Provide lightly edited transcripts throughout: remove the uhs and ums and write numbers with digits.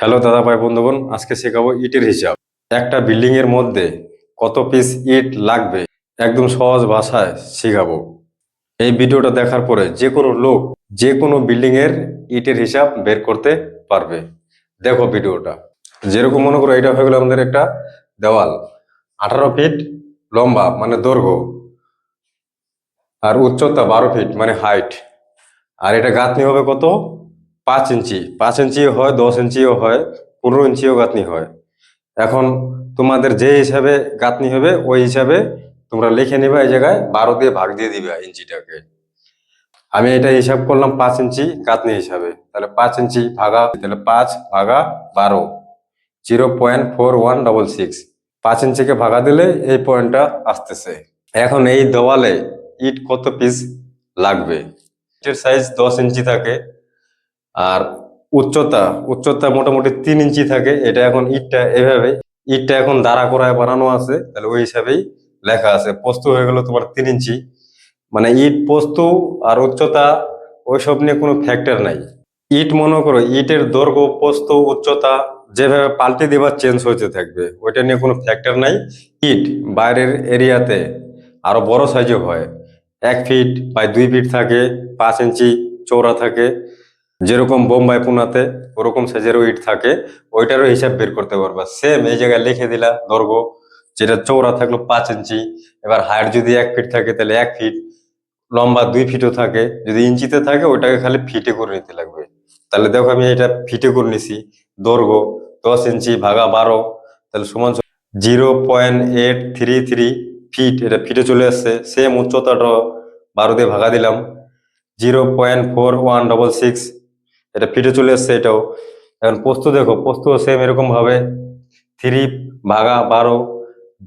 Hello দাদা ভাই বন্ধুগণ, আজকে শেখাবো ইটের হিসাব। একটা বিল্ডিং এর মধ্যে কত পিস ইট লাগবে একদম সহজ ভাষায় শেখাবো। এই ভিডিওটা দেখার পরে যে কোনো লোক যে কোনো বিল্ডিং এর ইটের হিসাব বের করতে পারবে। দেখো ভিডিওটা। যেরকম মনে করো, এটা হয়ে গেল আমাদের একটা দেওয়াল, 18 ফিট লম্বা মানে দৈর্ঘ্য, আর উচ্চতা 12 ফিট মানে হাইট। আর এটা গাঁথনি হবে কত? 5 ইঞ্চি। 5 ইঞ্চি হয়, 10 ইঞ্চিও হয়, 15 ইঞ্চিও গাঁথনি হয়। এখন তোমাদের যে হিসাবে গাঁথনি হবে ওই হিসাবে তোমরা লিখে নিবে। এই জায়গায় 12 দিয়ে ভাগ দিয়ে দিবে ইঞ্চিটাকে। আমি এটা হিসাব করলাম 5 ইঞ্চি গাঁথনি হিসাবে, তাহলে 5 ইঞ্চি ভাগা, তাহলে 5 ভাগা 12, 0.4166। 5 ইঞ্চিকে ভাগা দিলে এই পয়েন্টটা আসতেছে। এখন এই দেওয়ালে ইট কত পিস লাগবে? ইটের সাইজ 10 ইঞ্চি থাকে, আর উচ্চতা উচ্চতা মোটামুটি 3 ইঞ্চি থাকে। এটা এখন ইটটা এখন দাঁড়া করায় বানানো আছে, তাহলে ওই হিসাবেই লেখা আছে। পোস্ত হয়ে গেল তোমার 3 ইঞ্চি। মানে ইট পোস্ত আর উচ্চতা ওইসব নিয়ে কোনো ফ্যাক্টর নাই। ইট মনে করো, ইটের দৈর্ঘ্য পোস্ত উচ্চতা যেভাবে পাল্টে দেবার চেঞ্জ হইতে থাকবে, ওইটা নিয়ে কোনো ফ্যাক্টর নাই। ইট বাইরের এরিয়াতে আরো বড় সাইজও হয়, 1 ফিট বাই 2 ফিট থাকে, 5 ইঞ্চি চওড়া থাকে। যেরকম বোম্বাই পুনাতে ওরকম সাইজেরও ইট থাকে, ওইটারও হিসাব বের করতে পারবা। সেম এই জায়গায় লিখে দিলা দৈর্ঘ্য, যেটা চওড়া থাকলো 5 ইঞ্চি। এবার হাইট যদি 1 ফিট থাকে তাহলে 1 ফিট, লম্বা 2 ফিটও থাকে। যদি ইঞ্চিতে থাকে ওইটাকে খালি ফিটে করে নিতে লাগবে। তাহলে দেখো আমি এটা ফিটে করে নিছি। দৈর্ঘ্য 10 ইঞ্চি ভাগা 12, তাহলে সমান 0.833 ফিট। এটা ফিটে চলে আসছে। সেম উচ্চতাটা 12 দিয়ে ভাগা দিলাম, 0.4166। এটা ফিটে চলে আসছে এটাও। এখন পোস্ত দেখো, পোস্ত সেম এরকম ভাবে 3 ভাগা 12,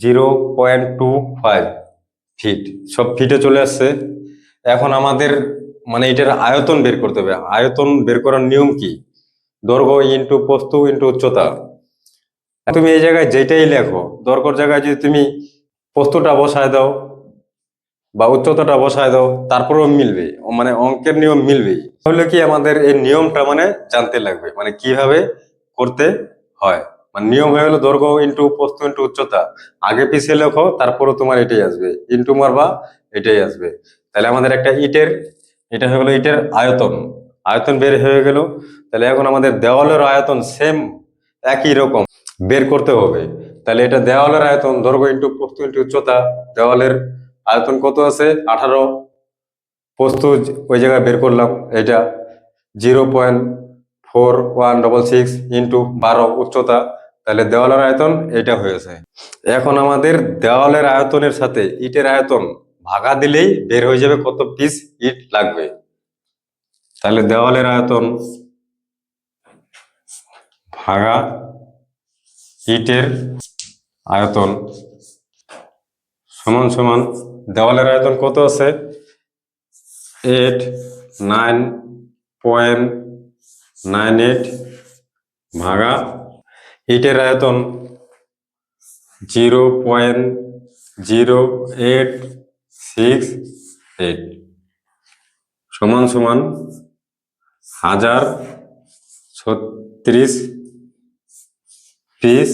0.25 ফিট, সব ফিটে চলে আসছে। এখন আমাদের মানে এটার আয়তন বের করতে হবে। আয়তন বের করার নিয়ম কি? দৈর্ঘ্য ইন্টু পোস্ত ইন্টু উচ্চতা। তুমি এই জায়গায় যেটাই লেখো, দৈর্ঘ্যের জায়গায় যদি তুমি পোস্তটা বসায় দাও বা উচ্চতাটা বসায় দাও, তারপরেও মিলবে, মানে অঙ্কের নিয়ম মিলবে। তাহলে কি আমাদের এই নিয়মটা মানে জানতে লাগবে, মানে কিভাবে করতে হয়। মানে নিয়ম হয়ে গেল দৈর্ঘ্য ইন্টু পোস্ত ইন্টু উচ্চতা। আগে পিছিয়ে লেখো, তারপরে তোমার এটাই আসবে, ইন্টু মারবা এটাই আসবে। তাহলে আমাদের একটা ইটের, এটা হয়ে গেল ইটের আয়তন। আয়তন বের হয়ে গেল। তাহলে এখন আমাদের দেওয়ালের আয়তন সেম একই রকম বের করতে হবে। তাহলে এটা দেওয়ালের আয়তন, দৈর্ঘ্য ইন্টু পোস্ত ইন্টু উচ্চতা। দেওয়ালের আয়তন কত আছে? 18। পোস্ত ওই জায়গায় বের করলাম, এটা 0.4166 ইন্টু 12 উচ্চতা। তাহলে দেওয়ালের আয়তন এটা হয়েছে। এখন আমাদের দেওয়ালের আয়তনের সাথে ইটের আয়তন ভাগা দিলেই বের হয়ে যাবে কত পিস ইট লাগবে। তাহলে দেওয়ালের আয়তন ভাগা ইটের আয়তন সমান সমান, দেওয়ালের আয়তন কত আছে? 89.98 ভাগা ইটের আয়তন 0.0868 সমান সমান 1036 পিস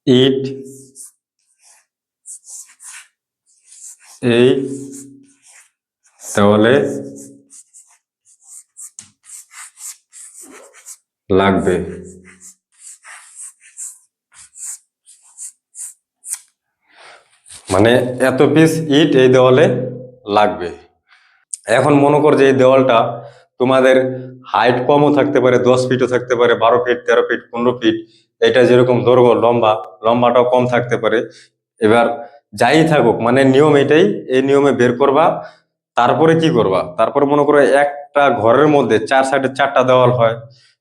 ইট এই দেওয়ালে লাগবে। মানে এত পিস ইট এই দেওয়ালে লাগবে। এখন মনে কর যে এই দেওয়ালটা তোমাদের হাইট কমও থাকতে পারে, 10 ফিটও থাকতে পারে, 12 ফিট, 13 ফিট, 15 ফিট। এটা যেরকম দৈর্ঘ্য, লম্বাটাও কম থাকতে পারে। এবার যাই থাকুক, মানে নিয়ম এটাই, এই নিয়মে বের করবা। তারপরে কি করবা? তারপরে মনে করো একটা ঘরের মধ্যে 4 সাইডে 4টা দেওয়াল হয়।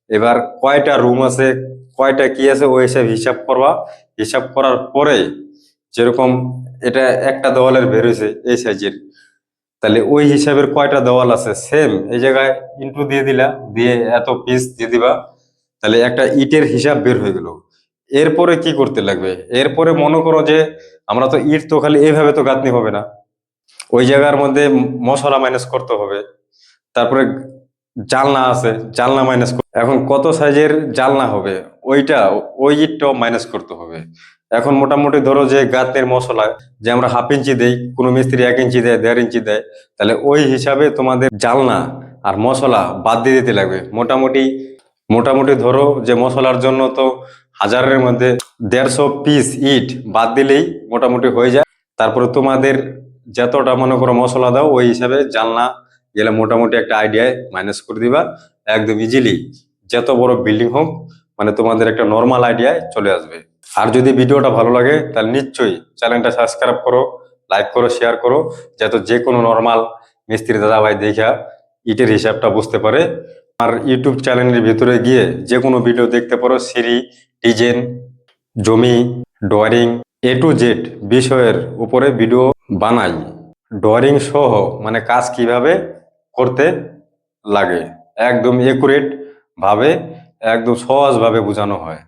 এবার কয়টা রুম আছে, কয়টা কি আছে, ওই হিসাব করবা। হিসাব করার পরে যেরকম এটা একটা দেওয়ালের বের হয়েছে এই সাইজের, তাহলে ওই হিসাবের কয়টা দেওয়াল আছে সেম এই জায়গায় ইন্টু দিয়ে দিলা, দিয়ে এত পিস দিয়ে দিবা। তাহলে একটা ইটের হিসাব বের হয়ে গেল। এরপরে কি করতে লাগবে? এরপরে মনে করো যে আমরা তো ইট তো খালি এইভাবে তো গাঁথনি হবে না, ওই জায়গার মধ্যে মশলা মাইনাস করতে হবে। তারপরে জানলা আছে, জানলা মাইনাস। এখন কত সাইজের জানলা হবে ওইটা, ওই ইটটাও মাইনাস করতে হবে। এখন মোটামুটি ধরো যে গাতের মশলা যে আমরা 1/2 ইঞ্চি দেই, কোনো মিস্ত্রি 1 ইঞ্চি দেয়, 1.5 ইঞ্চি দেয়, তাহলে ওই হিসাবে তোমাদের জানলা আর মশলা বাদ দিয়ে দিতে লাগবে। মোটামুটি মোটামুটি ধরো যে মশলার জন্য তো হাজারের মধ্যে 150 পিস ইট বাদ দিলেই মোটামুটি হয়ে যায়। তারপরে তোমাদের যতটা মনে করো মশলা দাও ওই হিসাবে জানলা গেলে মোটামুটি একটা আইডিয়ায় মাইনাস করে দিবা, একদম ইজিলি যত বড় বিল্ডিং হোক মানে তোমাদের একটা নর্মাল আইডিয়ায় চলে আসবে। আর যদি ভিডিওটা ভালো লাগে তাহলে নিশ্চয়ই চ্যানেলটা সাবস্ক্রাইব করো, লাইক করো, শেয়ার করো, যাতে যে কোনো নর্মাল মিস্ত্রি দাদা ভাই দেখা ইটের হিসাবটা বুঝতে পারে। আর ইউটিউব চ্যানেলের ভিতরে গিয়ে যে কোনো ভিডিও দেখতে পারো, সিঁড়ি ডিজাইন, জমি, ড্রয়িং, A to Z বিষয়ের উপরে ভিডিও বানাই। ড্রয়িং সহ মানে কাজ কিভাবে করতে লাগে একদম একুরেট ভাবে, একদম সহজ ভাবে বোঝানো হয়।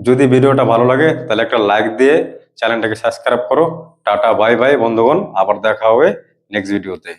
যদি ভিডিওটা ভালো লাগে তাহলে একটা লাইক দিয়ে চ্যানেলটাকে সাবস্ক্রাইব করো। টাটা বাই বাই বন্ধুগণ, আবার দেখা হবে নেক্সট ভিডিওতে।